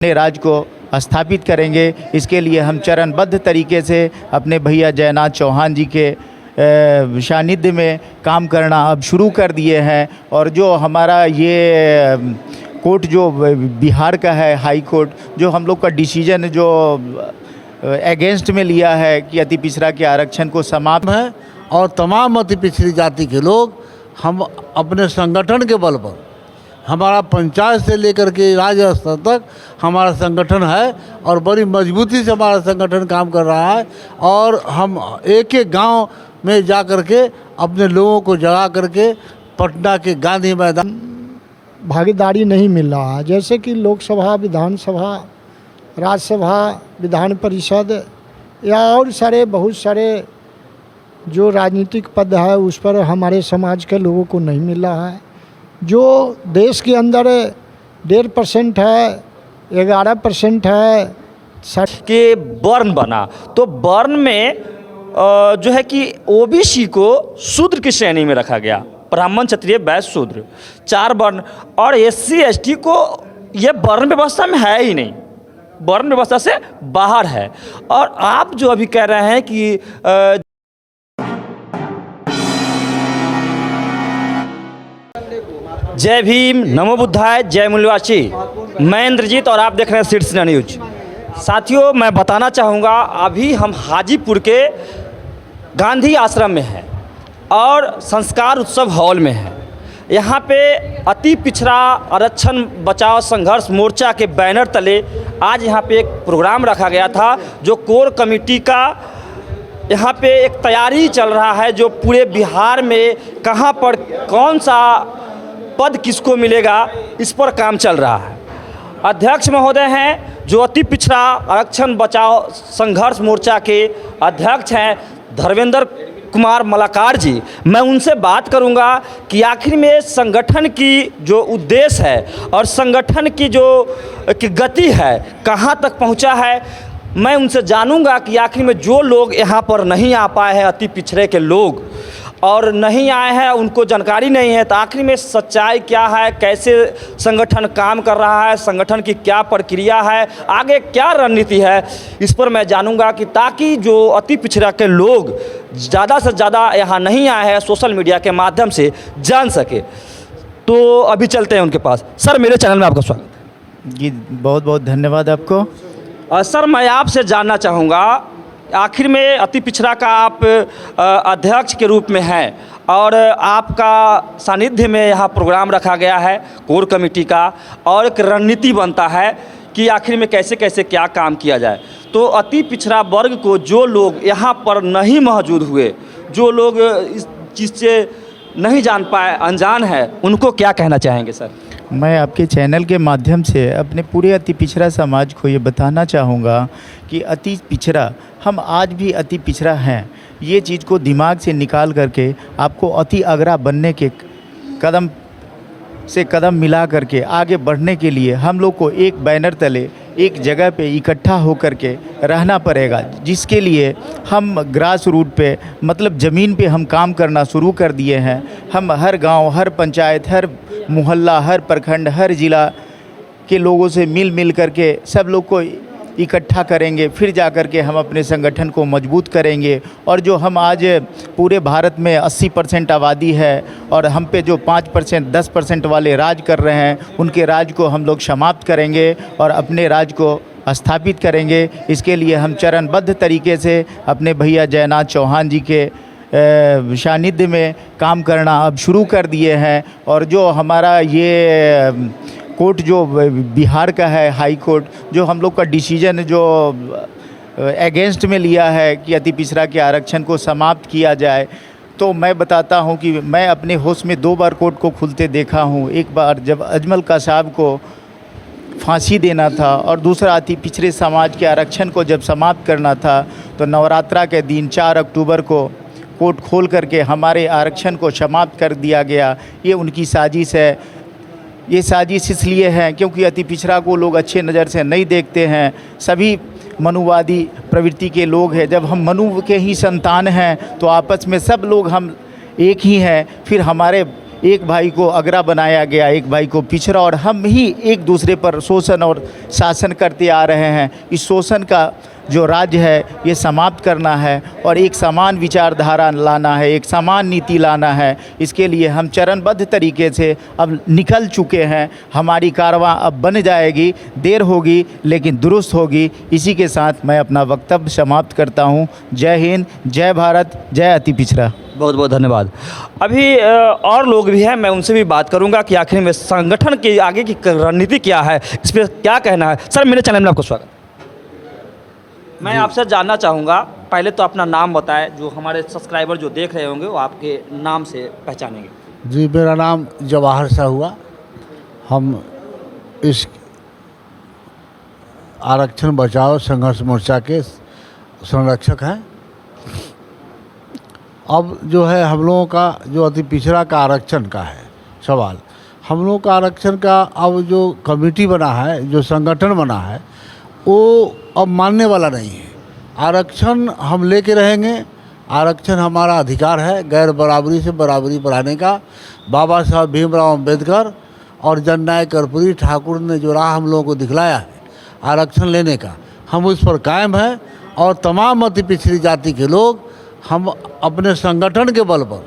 अपने राज को स्थापित करेंगे। इसके लिए हम चरणबद्ध तरीके से अपने भैया जयनाथ चौहान जी के सानिध्य में काम करना अब शुरू कर दिए हैं। और जो हमारा ये कोर्ट जो बिहार का है, हाई कोर्ट, जो हम लोग का डिसीजन जो अगेंस्ट में लिया है कि अति पिछड़ा के आरक्षण को समाप्त है, और तमाम अति पिछड़ी जाति के लोग हम अपने संगठन के बल पर, हमारा पंचायत से लेकर के राज्य स्तर तक हमारा संगठन है और बड़ी मजबूती से हमारा संगठन काम कर रहा है। और हम एक एक गांव में जा कर के अपने लोगों को जगा करके पटना के गांधी मैदान भागीदारी नहीं मिल रहा है। जैसे कि लोकसभा, विधानसभा, राज्यसभा, विधान परिषद या और बहुत सारे जो राजनीतिक पद है उस पर हमारे समाज के लोगों को नहीं मिल रहा है। जो देश के अंदर 1.5% है, 11% है कि बर्न बना, तो बर्न में जो है कि ओबीसी को शूद्र की श्रेणी में रखा गया, ब्राह्मण, क्षत्रिय, वैश्य, शूद्र, 4 वर्ण। और SC ST को ये वर्ण व्यवस्था में है ही नहीं, वर्ण व्यवस्था से बाहर है। और आप जो अभी कह रहे हैं कि जय भीम, नमो बुद्धाय, जय मूल्यवासी, मैं इंद्रजीत और आप देख रहे हैं शीर्ष न्यूज। साथियों, मैं बताना चाहूँगा, अभी हम हाजीपुर के गांधी आश्रम में हैं और संस्कार उत्सव हॉल में हैं। यहाँ पे अति पिछड़ा आरक्षण बचाओ संघर्ष मोर्चा के बैनर तले आज यहाँ पे एक प्रोग्राम रखा गया था, जो कोर कमेटी का यहाँ पे एक तैयारी चल रहा है, जो पूरे बिहार में कहाँ पर कौन सा पद किसको मिलेगा इस पर काम चल रहा है। अध्यक्ष महोदय हैं जो अति पिछड़ा आरक्षण बचाओ संघर्ष मोर्चा के अध्यक्ष हैं, धर्मेंद्र कुमार मलाकार जी। मैं उनसे बात करूंगा कि आखिर में संगठन की जो उद्देश्य है और संगठन की जो गति है कहां तक पहुंचा है। मैं उनसे जानूंगा कि आखिर में जो लोग यहां पर नहीं आ पाए हैं, अति पिछड़े के लोग और नहीं आए हैं, उनको जानकारी नहीं है, तो आखिर में सच्चाई क्या है, कैसे संगठन काम कर रहा है, संगठन की क्या प्रक्रिया है, आगे क्या रणनीति है, इस पर मैं जानूंगा कि ताकि जो अति पिछड़ा के लोग ज़्यादा से ज़्यादा यहाँ नहीं आए हैं सोशल मीडिया के माध्यम से जान सके। तो अभी चलते हैं उनके पास। सर, मेरे चैनल में आपका स्वागत है जी। बहुत बहुत धन्यवाद आपको। सर, मैं आपसे जानना चाहूँगा, आखिर में अति पिछड़ा का आप अध्यक्ष के रूप में हैं और आपका सानिध्य में यहाँ प्रोग्राम रखा गया है कोर कमेटी का, और एक रणनीति बनता है कि आखिर में कैसे कैसे क्या काम किया जाए। तो अति पिछड़ा वर्ग को जो लोग यहाँ पर नहीं मौजूद हुए, जो लोग इस चीज़ से नहीं जान पाए, अनजान है, उनको क्या कहना चाहेंगे सर? मैं आपके चैनल के माध्यम से अपने पूरे अति पिछड़ा समाज को ये बताना चाहूँगा कि अति पिछड़ा, हम आज भी अति पिछड़ा हैं। ये चीज़ को दिमाग से निकाल करके आपको अति अग्रा बनने के कदम से कदम मिला करके आगे बढ़ने के लिए हम लोग को एक बैनर तले एक जगह पे इकट्ठा होकर के रहना पड़ेगा, जिसके लिए हम ग्रास रूट पे, मतलब ज़मीन पे हम काम करना शुरू कर दिए हैं। हम हर गांव, हर पंचायत, हर मोहल्ला, हर प्रखंड, हर ज़िला के लोगों से मिल करके सब लोग को इकट्ठा करेंगे, फिर जा कर के हम अपने संगठन को मजबूत करेंगे। और जो हम आज पूरे भारत में 80% आबादी है और हम पे जो 5%, 10% वाले राज कर रहे हैं, उनके राज को हम लोग समाप्त करेंगे और अपने राज को स्थापित करेंगे। इसके लिए हम चरणबद्ध तरीके से अपने भैया जयनाथ चौहान जी के सानिध्य में काम करना अब शुरू कर दिए हैं। और जो हमारा ये कोर्ट जो बिहार का है, हाई कोर्ट, जो हम लोग का डिसीजन जो अगेंस्ट में लिया है कि अति पिछड़ा के आरक्षण को समाप्त किया जाए, तो मैं बताता हूं कि मैं अपने होश में 2 बार कोर्ट को खुलते देखा हूं। एक बार जब अजमल कासाब को फांसी देना था और दूसरा अति पिछड़े समाज के आरक्षण को जब समाप्त करना था, तो नवरात्रा के दिन 4 अक्टूबर को कोर्ट खोल करके हमारे आरक्षण को समाप्त कर दिया गया। ये उनकी साजिश है। ये साजिश इसलिए है क्योंकि अति पिछड़ा को लोग अच्छे नज़र से नहीं देखते हैं। सभी मनुवादी प्रवृत्ति के लोग हैं। जब हम मनु के ही संतान हैं तो आपस में सब लोग हम एक ही हैं। फिर हमारे एक भाई को अगरा बनाया गया, एक भाई को पिछड़ा, और हम ही एक दूसरे पर शोषण और शासन करते आ रहे हैं। इस शोषण का जो राज्य है ये समाप्त करना है और एक समान विचारधारा लाना है, एक समान नीति लाना है। इसके लिए हम चरणबद्ध तरीके से अब निकल चुके हैं। हमारी कारवां अब बन जाएगी, देर होगी लेकिन दुरुस्त होगी। इसी के साथ मैं अपना वक्तव्य समाप्त करता हूँ। जय हिंद, जय भारत, जय अति पिछड़ा। बहुत बहुत धन्यवाद। अभी और लोग भी हैं, मैं उनसे भी बात करूंगा कि आखिर में संगठन की आगे की रणनीति क्या है, इस पर क्या कहना है। सर, मेरे चैनल में आपको स्वागत। मैं आपसे जानना चाहूँगा, पहले तो अपना नाम बताएं, जो हमारे सब्सक्राइबर जो देख रहे होंगे वो आपके नाम से पहचानेंगे। जी, मेरा नाम जवाहर शाह हुआ। हम इस आरक्षण बचाओ संघर्ष मोर्चा के संरक्षक हैं। अब जो है हम लोगों का जो अति पिछड़ा का आरक्षण का है सवाल, हम लोगों का आरक्षण का अब जो कमेटी बना है, जो संगठन बना है, वो अब मानने वाला नहीं है। आरक्षण हम लेके रहेंगे। आरक्षण हमारा अधिकार है, गैर बराबरी से बराबरी बढ़ाने का। बाबा साहब भीमराव अम्बेडकर और जननायक कर्पूरी ठाकुर ने जो राह हम लोगों को दिखलाया है आरक्षण लेने का, हम उस पर कायम हैं। और तमाम अति पिछड़ी जाति के लोग हम अपने संगठन के बल पर,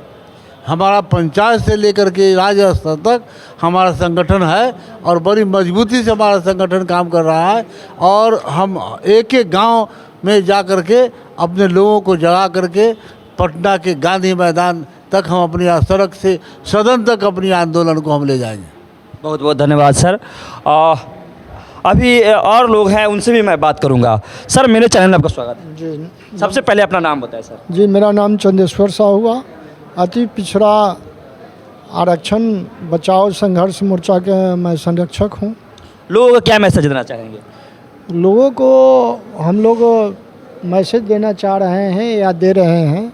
हमारा पंचायत से लेकर के राज्य स्तर तक हमारा संगठन है और बड़ी मजबूती से हमारा संगठन काम कर रहा है। और हम एक एक गांव में जा कर के अपने लोगों को जगा करके पटना के गांधी मैदान तक हम अपनी सड़क से सदन तक अपनी आंदोलन को हम ले जाएंगे। बहुत बहुत धन्यवाद सर। अभी और लोग हैं, उनसे भी मैं बात करूंगा। सर, मेरे चैनल में आपका स्वागत है। जी, सबसे पहले अपना नाम बताएं सर। जी, मेरा नाम चंदेश्वर शाह हुआ। अति पिछड़ा आरक्षण बचाओ संघर्ष मोर्चा के मैं संरक्षक हूँ। लोगों को क्या मैसेज देना चाहेंगे? लोगों को हम लोग मैसेज देना चाह रहे हैं या दे रहे हैं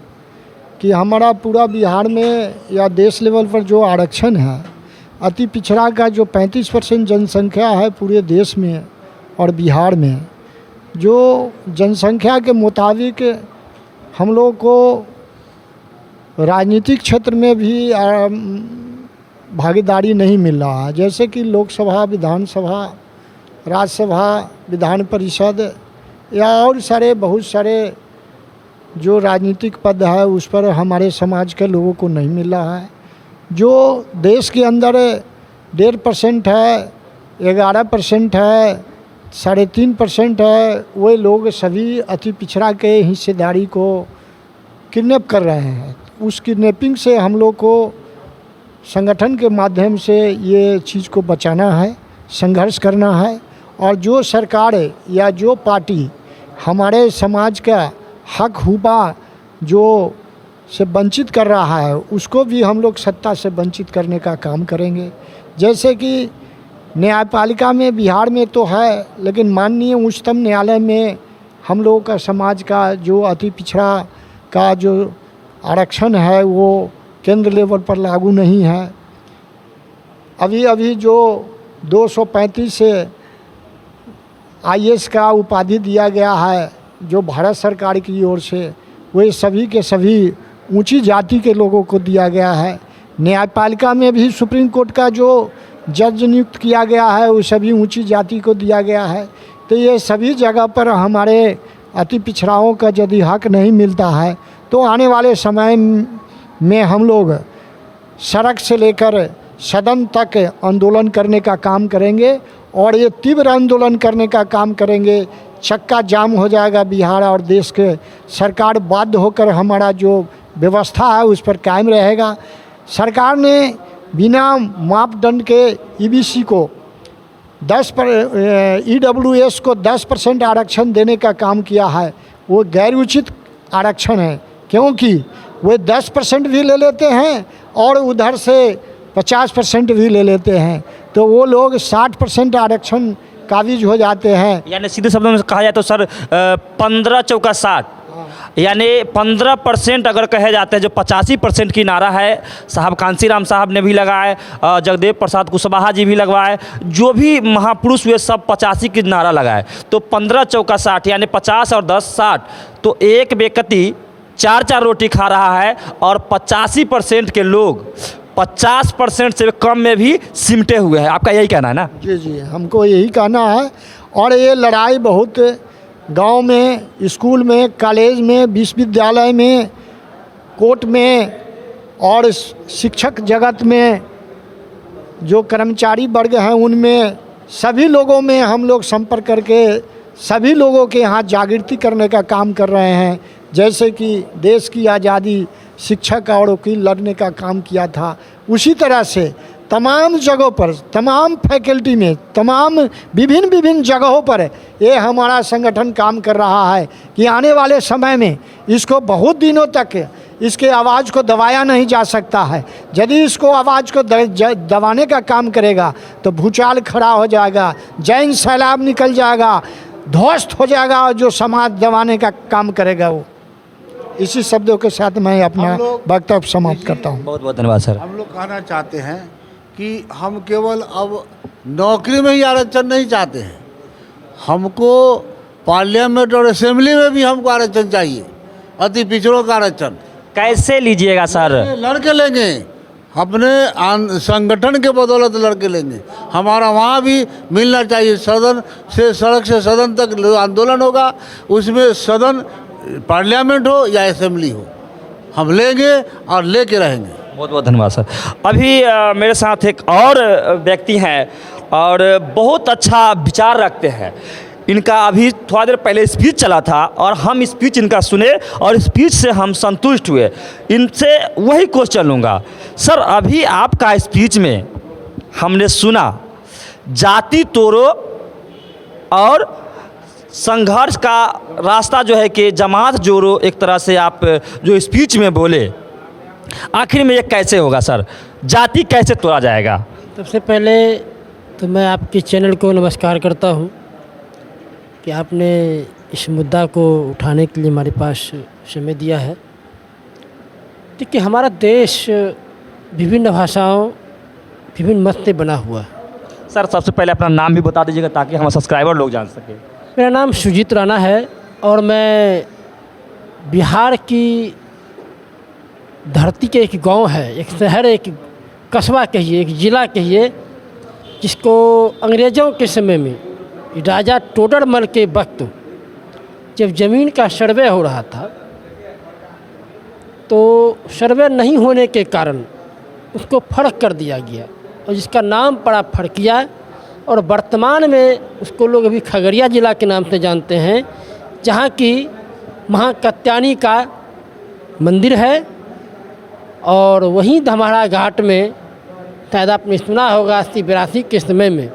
कि हमारा पूरा बिहार में या देश लेवल पर जो आरक्षण है, अति पिछड़ा का जो 35% जनसंख्या है पूरे देश में और बिहार में, जो जनसंख्या के मुताबिक हम लोग को राजनीतिक क्षेत्र में भी भागीदारी नहीं मिल रहा है। जैसे कि लोकसभा, विधानसभा, राज्यसभा, विधान परिषद या और बहुत सारे जो राजनीतिक पद है उस पर हमारे समाज के लोगों को नहीं मिल रहा है। जो देश के अंदर 1.5% है, 11% है, 3.5% है, वे लोग सभी अति पिछड़ा के हिस्सेदारी को किडनैप कर रहे हैं। उस किडनैपिंग से हम लोग को संगठन के माध्यम से ये चीज़ को बचाना है, संघर्ष करना है। और जो सरकार या जो पार्टी हमारे समाज का हक हुबा जो से वंचित कर रहा है, उसको भी हम लोग सत्ता से वंचित करने का काम करेंगे। जैसे कि न्यायपालिका में बिहार में तो है, लेकिन माननीय उच्चतम न्यायालय में हम लोगों का समाज का जो अति पिछड़ा का जो आरक्षण है वो केंद्र लेवल पर लागू नहीं है। अभी जो 235 से IAS का उपाधि दिया गया है जो भारत सरकार की ओर से, वे सभी के सभी ऊंची जाति के लोगों को दिया गया है। न्यायपालिका में भी सुप्रीम कोर्ट का जो जज नियुक्त किया गया है वो सभी ऊंची जाति को दिया गया है। तो ये सभी जगह पर हमारे अति पिछड़ाओं का यदि हक नहीं मिलता है तो आने वाले समय में हम लोग सड़क से लेकर सदन तक आंदोलन करने का काम करेंगे और ये तीव्र आंदोलन करने का काम करेंगे। चक्का जाम हो जाएगा बिहार और देश के। सरकार बाध्य होकर हमारा जो व्यवस्था है उस पर कायम रहेगा। सरकार ने बिना मापदंड के EBC को EWS को 10% आरक्षण देने का काम किया है। वो गैर उचित आरक्षण है, क्योंकि वे 10% भी ले लेते हैं और उधर से 50% भी ले लेते हैं, तो वो लोग 60% आरक्षण काबिज हो जाते हैं। यानी सीधे शब्दों में कहा जाए तो सर 15 चौका 60, यानी 15% अगर कहे जाते हैं, जो 85% की नारा है साहब कांसीराम साहब ने भी लगाए, जगदेव प्रसाद कुशवाहा जी भी लगवाए, जो भी महापुरुष हुए सब 85 की नारा लगाए। तो 15 चौका 60 यानी 50 और 10 60, तो एक व्यक्ति 4 रोटी खा रहा है और 85% के लोग 50% से कम में भी सिमटे हुए हैं। आपका यही कहना है ना? जी जी, हमको यही कहना है। और ये लड़ाई बहुत गांव में, स्कूल में, कॉलेज में, विश्वविद्यालय में, कोर्ट में और शिक्षक जगत में, जो कर्मचारी वर्ग हैं उनमें, सभी लोगों में हम लोग संपर्क करके सभी लोगों के यहाँ जागृति करने का काम कर रहे हैं। जैसे कि देश की आज़ादी शिक्षक और वकील लड़ने का काम किया था, उसी तरह से तमाम जगहों पर, तमाम फैकल्टी में, तमाम विभिन्न जगहों पर ये हमारा संगठन काम कर रहा है कि आने वाले समय में इसको बहुत दिनों तक इसके आवाज़ को दबाया नहीं जा सकता है। यदि इसको आवाज़ को दबाने का काम करेगा तो भूचाल खड़ा हो जाएगा, जैन सैलाब निकल जाएगा, ध्वस्त हो जाएगा, और जो समाज दबाने का काम करेगा वो। इसी शब्दों के साथ मैं अपना वक्तव्य समाप्त करता हूँ। बहुत बहुत धन्यवाद सर। हम लोग कहना चाहते हैं कि हम केवल अब नौकरी में ही आरक्षण नहीं चाहते हैं, हमको पार्लियामेंट और असेंबली में भी हमको आरक्षण चाहिए, अति पिछड़ों का आरक्षण। कैसे लीजिएगा सर? लड़के लेंगे, अपने संगठन के बदौलत लड़के लेंगे। हमारा वहाँ भी मिलना चाहिए। सदन से सड़क से सदन तक आंदोलन होगा, उसमें सदन पार्लियामेंट हो या असेंबली हो, हम लेंगे और लेके रहेंगे। बहुत बहुत धन्यवाद सर। अभी मेरे साथ एक और व्यक्ति हैं और बहुत अच्छा विचार रखते हैं। इनका अभी थोड़ा देर पहले स्पीच चला था और हम स्पीच इनका सुने और स्पीच से हम संतुष्ट हुए। इनसे वही क्वेश्चन लूँगा। सर, अभी आपका स्पीच में हमने सुना जाति तोड़ो और संघर्ष का रास्ता जो है कि जमात जोड़ो, एक तरह से आप जो स्पीच में बोले, आखिर में ये कैसे होगा सर? जाति कैसे तोड़ा जाएगा? सबसे पहले तो मैं आपके चैनल को नमस्कार करता हूं कि आपने इस मुद्दा को उठाने के लिए हमारे पास समय दिया है। देखिए, हमारा देश विभिन्न भाषाओं, विभिन्न मत से बना हुआ है। सर, सबसे पहले अपना नाम भी बता दीजिएगा ताकि हमारे सब्सक्राइबर लोग जान सकें। मेरा नाम सुजीत राणा है और मैं बिहार की धरती के एक गांव है, एक शहर, एक कस्बा कहिए, एक ज़िला कहिए, जिसको अंग्रेज़ों के समय में राजा टोडरमल के वक्त जब ज़मीन का सर्वे हो रहा था तो सर्वे नहीं होने के कारण उसको फर्क कर दिया गया और जिसका नाम पड़ा फड़किया, और वर्तमान में उसको लोग अभी खगड़िया ज़िला के नाम से जानते हैं, जहाँ की माँ कात्यायनी का मंदिर है। और वहीं धमाड़ा घाट में शायद आपने सुना होगा 80-82 के समय में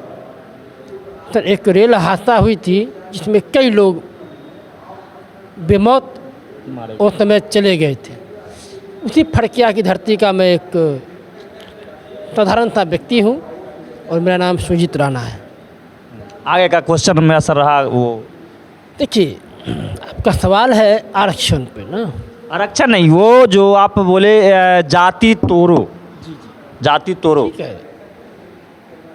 तो एक रेल हादसा हुई थी जिसमें कई लोग बेमौत उस समय चले गए थे। उसी फड़किया की धरती का मैं एक साधारण सा व्यक्ति हूँ और मेरा नाम सुजीत राणा है। आगे का क्वेश्चन मेरा सर रहा वो, देखिए, आपका सवाल है आरक्षण पे ना? आरक्षण नहीं, वो जो आप बोले जाति तोड़ो, जाति तोड़ो। ठीक है,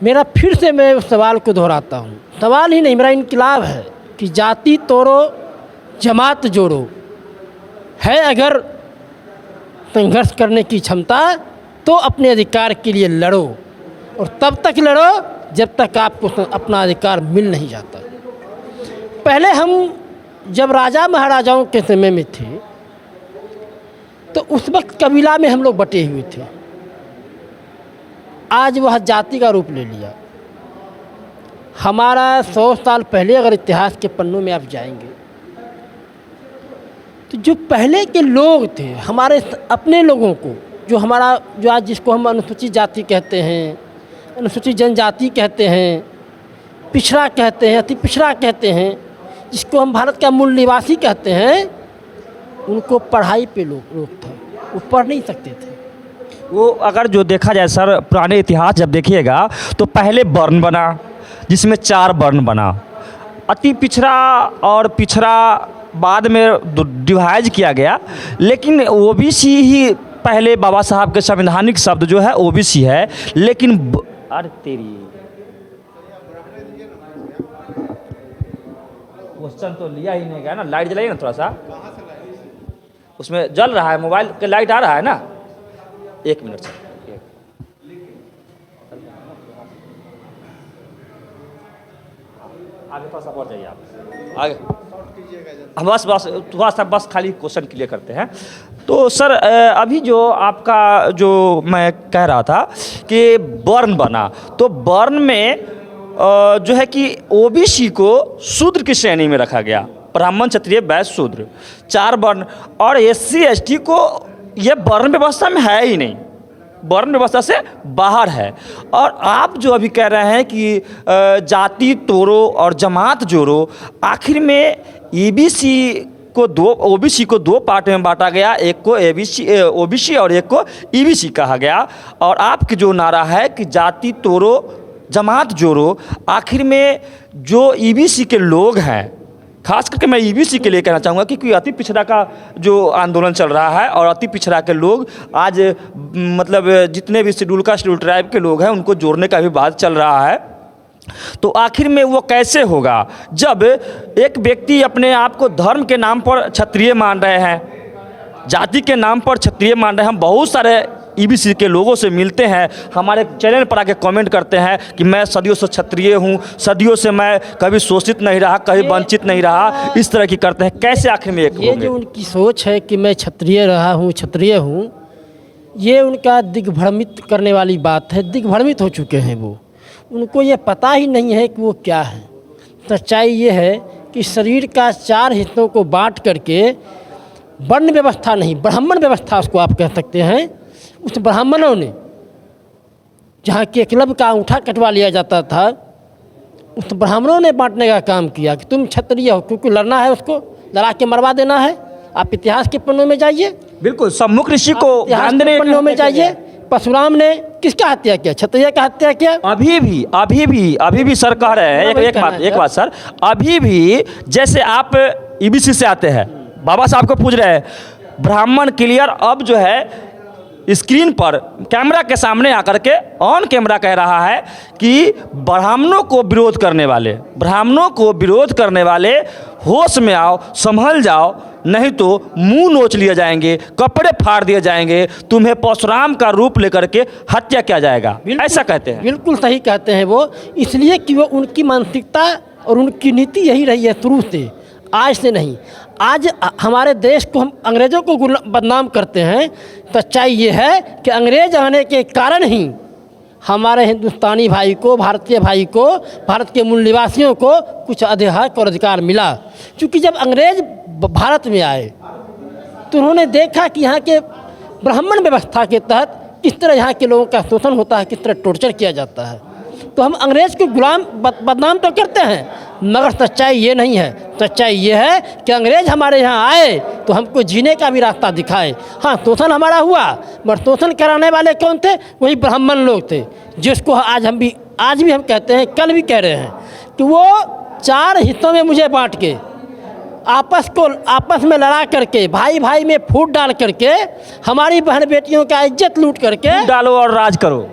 मेरा फिर से मैं उस सवाल को दोहराता हूँ। सवाल ही नहीं, मेरा इनकलाब है कि जाति तोड़ो, जमात जोड़ो। है अगर संघर्ष करने की क्षमता तो अपने अधिकार के लिए लड़ो, और तब तक लड़ो जब तक आपको अपना अधिकार मिल नहीं जाता। पहले हम जब राजा महाराजाओं के समय में थे तो उस वक्त कबीला में हम लोग बटे हुए थे। आज वह जाति का रूप ले लिया। हमारा 100 साल पहले अगर इतिहास के पन्नों में आप जाएंगे तो जो पहले के लोग थे, हमारे अपने लोगों को, जो आज जिसको हम अनुसूचित जाति कहते हैं, अनुसूचित जनजाति कहते हैं, पिछड़ा कहते हैं, अति पिछड़ा कहते हैं, जिसको हम भारत का मूल निवासी कहते हैं, उनको पढ़ाई पे रोक था, वो पढ़ नहीं सकते थे। वो अगर जो देखा जाए सर, पुराने इतिहास जब देखिएगा तो पहले वर्ण बना जिसमें 4 वर्ण बना, अति पिछड़ा और पिछड़ा बाद में डिवाइड किया गया, लेकिन ओबीसी ही पहले बाबा साहब के संवैधानिक शब्द जो है ओबीसी है। लेकिन अरे तेरी क्वेश्चन तो लिया ही नहीं गया ना। लाइट जलाइए ना थोड़ा सा, उसमें जल रहा है, मोबाइल का लाइट आ रहा है ना। 1 मिनट से आप आगे बस बस थोड़ा सा बस खाली क्वेश्चन क्लियर करते हैं। तो सर अभी जो आपका जो मैं कह रहा था कि वर्ण बना, तो वर्ण में जो है कि ओबीसी को शूद्र की श्रेणी में रखा गया, ब्राह्मण क्षत्रिय वैश्य शूद्र 4 वर्ण, और एससी एसटी को ये वर्ण व्यवस्था में है ही नहीं, वर्ण व्यवस्था से बाहर है। और आप जो अभी कह रहे हैं कि जाति तोड़ो और जमात जोड़ो, आखिर में ईबीसी को ओबीसी को 2 पार्ट में बांटा गया, एक को ओबीसी और एक को ईबीसी कहा गया। और आपकी जो नारा है कि जाति तोड़ो जमात जोड़ो, आखिर में जो ईबीसी के लोग हैं, खास करके मैं ईबीसी के लिए कहना चाहूँगा क्योंकि अति पिछड़ा का जो आंदोलन चल रहा है और अति पिछड़ा के लोग आज मतलब जितने भी शेड्यूल कास्ट शेड्यूल ट्राइब के लोग हैं उनको जोड़ने का भी बात चल रहा है। तो आखिर में वो कैसे होगा जब एक व्यक्ति अपने आप को धर्म के नाम पर क्षत्रिय मान रहे हैं, जाति के नाम पर क्षत्रिय मान रहे हैं। हम बहुत सारे ईबीसी के लोगों से मिलते हैं, हमारे चैनल पर आके कमेंट करते हैं कि मैं सदियों से क्षत्रिय हूँ, सदियों से मैं कभी शोषित नहीं रहा, कभी वंचित नहीं रहा, इस तरह की करते हैं। कैसे आखिर में एक ये जो उनकी सोच है कि मैं क्षत्रिय रहा हूँ, क्षत्रिय हूँ, ये उनका दिग्भ्रमित करने वाली बात है। दिग्भ्रमित हो चुके हैं वो, उनको ये पता ही नहीं है कि वो क्या है। सच्चाई ये है कि शरीर का 4 हिस्सों को बांट करके वर्ण व्यवस्था नहीं, ब्राह्मण व्यवस्था उसको आप कह सकते हैं, उस ब्राह्मणों ने जहाँ के एकलव्य का अंगूठा कटवा लिया जाता था, उस ब्राह्मणों ने बांटने का काम किया कि तुम क्षत्रिय हो, क्योंकि लड़ना है, उसको लड़ा के मरवा देना है। आप इतिहास के पन्नों में जाइए, बिल्कुल सम्मुख ऋषि को इतिहास के पन्नों में जाइए, परशुराम ने किसका हत्या किया? क्षत्रिय का हत्या किया। अभी भी सर कह रहे हैं एक बात सर, अभी भी जैसे आप ईबीसी से आते हैं, बाबा साहब को पूछ रहे हैं, ब्राह्मण क्लियर अब जो है स्क्रीन पर कैमरा के सामने आकर के ऑन कैमरा कह रहा है कि ब्राह्मणों को विरोध करने वाले होश में आओ, संभल जाओ, नहीं तो मुंह नोच लिए जाएंगे, कपड़े फाड़ दिए जाएंगे, तुम्हें परशुराम का रूप लेकर के हत्या किया जाएगा, ऐसा कहते हैं। बिल्कुल सही कहते हैं वो, इसलिए कि वो उनकी मानसिकता और उनकी नीति यही रही है शुरू से, आज से नहीं। आज हमारे देश को हम अंग्रेज़ों को बदनाम करते हैं, सच्चाई ये है कि अंग्रेज आने के कारण ही हमारे हिंदुस्तानी भाई को, भारतीय भाई को, भारत के मूल निवासियों को कुछ हक और अधिकार मिला। क्योंकि जब अंग्रेज भारत में आए तो उन्होंने देखा कि यहाँ के ब्राह्मण व्यवस्था के तहत किस तरह यहाँ के लोगों का शोषण होता है, किस तरह टॉर्चर किया जाता है। तो हम अंग्रेज़ को गुलाम बदनाम तो करते हैं, मगर सच्चाई ये नहीं है। सच्चाई ये है कि अंग्रेज़ हमारे यहाँ आए तो हमको जीने का भी रास्ता दिखाए। हाँ, शोषण हमारा हुआ, मगर शोषण कराने वाले कौन थे? वही ब्राह्मण लोग थे, जिसको आज भी हम कहते हैं, कल भी कह रहे हैं कि वो 4 हिस्सों में मुझे बांट के आपस में लड़ा करके, भाई भाई में फूट डाल करके, हमारी बहन बेटियों का इज्जत लूट करके, डालो और राज करो,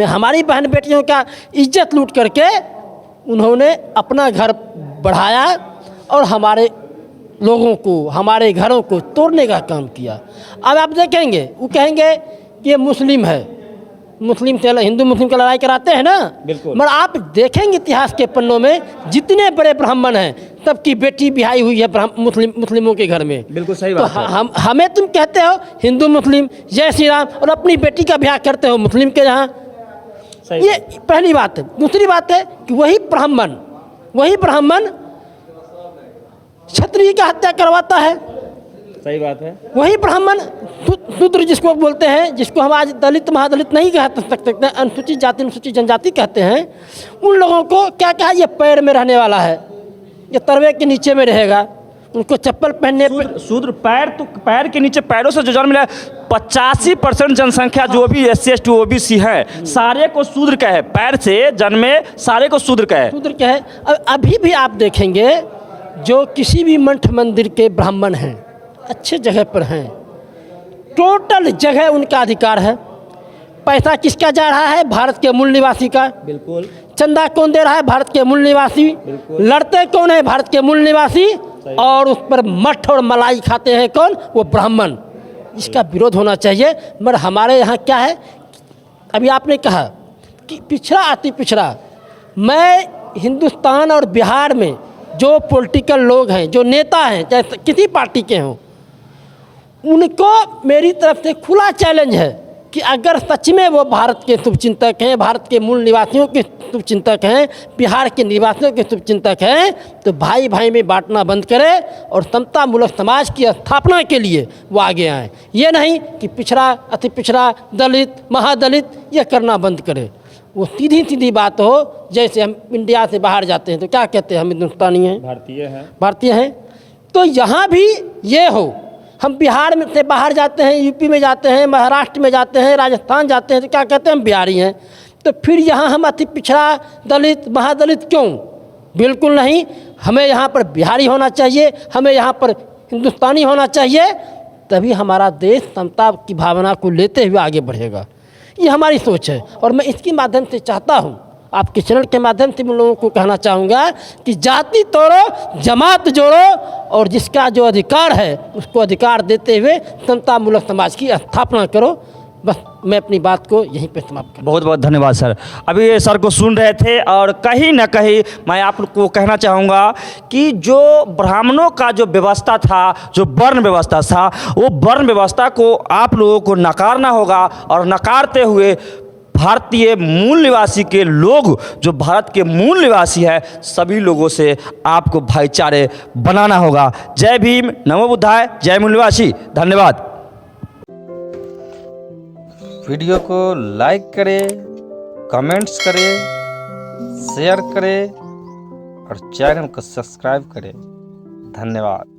हमारी बहन बेटियों का इज्जत लूट करके उन्होंने अपना घर बढ़ाया और हमारे लोगों को, हमारे घरों को तोड़ने का काम किया। अब आप देखेंगे, वो कहेंगे कि ये मुस्लिम है, मुस्लिम से हिंदू मुस्लिम की लड़ाई कराते हैं ना, बिल्कुल। मगर आप देखेंगे इतिहास के पन्नों में जितने बड़े ब्राह्मण हैं सबकी बेटी बिहाई हुई है मुस्लिमों के घर में। बिल्कुल सही तो बात है। हमें तुम कहते हो हिंदू मुस्लिम जय श्री राम, और अपनी बेटी का ब्याह करते हो मुस्लिम के यहाँ। ये पहली बात है। दूसरी बात है कि वही ब्राह्मण क्षत्रिय का हत्या करवाता है। सही बात है। वही ब्राह्मण शूद्र जिसको बोलते हैं, जिसको हम आज दलित महादलित नहीं कह सकते, अनुसूचित जाति अनुसूचित जनजाति कहते हैं, उन लोगों को क्या कहा, ये पैर में रहने वाला है, ये तरवे के नीचे में रहेगा, उनको चप्पल पहनने शूद्र पैर के नीचे, पैरों से जो जन्म लिया 85% जनसंख्या जो भी SC ST OBC है, सारे को शूद्र कहे, पैर से जन्मे सारे को शूद्र कहे। अभी भी आप देखेंगे जो किसी भी मठ मंदिर के ब्राह्मण हैं, अच्छे जगह पर हैं, टोटल जगह उनका अधिकार है। पैसा किसका जा रहा है? भारत के मूल निवासी का। बिल्कुल। चंदा कौन दे रहा है? भारत के मूल निवासी। लड़ते कौन है? भारत के मूल निवासी। और उस पर मठ और मलाई खाते हैं कौन? वो ब्राह्मण। इसका विरोध होना चाहिए। मगर हमारे यहाँ क्या है, अभी आपने कहा कि पिछड़ा अति पिछड़ा, मैं हिंदुस्तान और बिहार में जो पॉलिटिकल लोग हैं, जो नेता हैं, चाहे किसी पार्टी के हों, उनको मेरी तरफ से खुला चैलेंज है कि अगर सच में वो भारत के शुभचिंतक हैं, भारत के मूल निवासियों के शुभचिंतक हैं, बिहार के निवासियों के शुभचिंतक हैं, तो भाई भाई में बांटना बंद करें और समता मूलक समाज की स्थापना के लिए वो आगे आएँ। ये नहीं कि पिछड़ा, अति पिछड़ा, दलित, महादलित ये करना बंद करें। वो सीधी सीधी बात हो, जैसे हम इंडिया से बाहर जाते हैं तो क्या कहते हैं, हम हिंदुस्तानी हैं, भारतीय हैं। तो यहाँ भी ये हो, हम बिहार में से बाहर जाते हैं, यूपी में जाते हैं, महाराष्ट्र में जाते हैं, राजस्थान जाते हैं तो क्या कहते हैं, हम बिहारी हैं। तो फिर यहाँ हम अति पिछड़ा, दलित, महादलित क्यों? बिल्कुल नहीं। हमें यहाँ पर बिहारी होना चाहिए, हमें यहाँ पर हिंदुस्तानी होना चाहिए, तभी हमारा देश समता की भावना को लेते हुए आगे बढ़ेगा। ये हमारी सोच है और मैं इसके माध्यम से चाहता हूँ, आपके चैनल के माध्यम से मैं लोगों को कहना चाहूँगा कि जाति तोड़ो, जमात जोड़ो और जिसका जो अधिकार है उसको अधिकार देते हुए समता मूलक समाज की स्थापना करो। बस मैं अपनी बात को यहीं पे समाप्त कर। बहुत बहुत धन्यवाद सर। अभी ये सर को सुन रहे थे और कहीं ना कहीं मैं आप लोग को कहना चाहूँगा कि जो ब्राह्मणों का जो व्यवस्था था, जो वर्ण व्यवस्था था, वो वर्ण व्यवस्था को आप लोगों को नकारना होगा और नकारते हुए भारतीय मूल निवासी के लोग, जो भारत के मूल निवासी है, सभी लोगों से आपको भाईचारे बनाना होगा। जय भीम, नमो बुद्धाय, जय मूल निवासी। धन्यवाद। वीडियो को लाइक करें, कमेंट्स करें, शेयर करें और चैनल को सब्सक्राइब करें। धन्यवाद।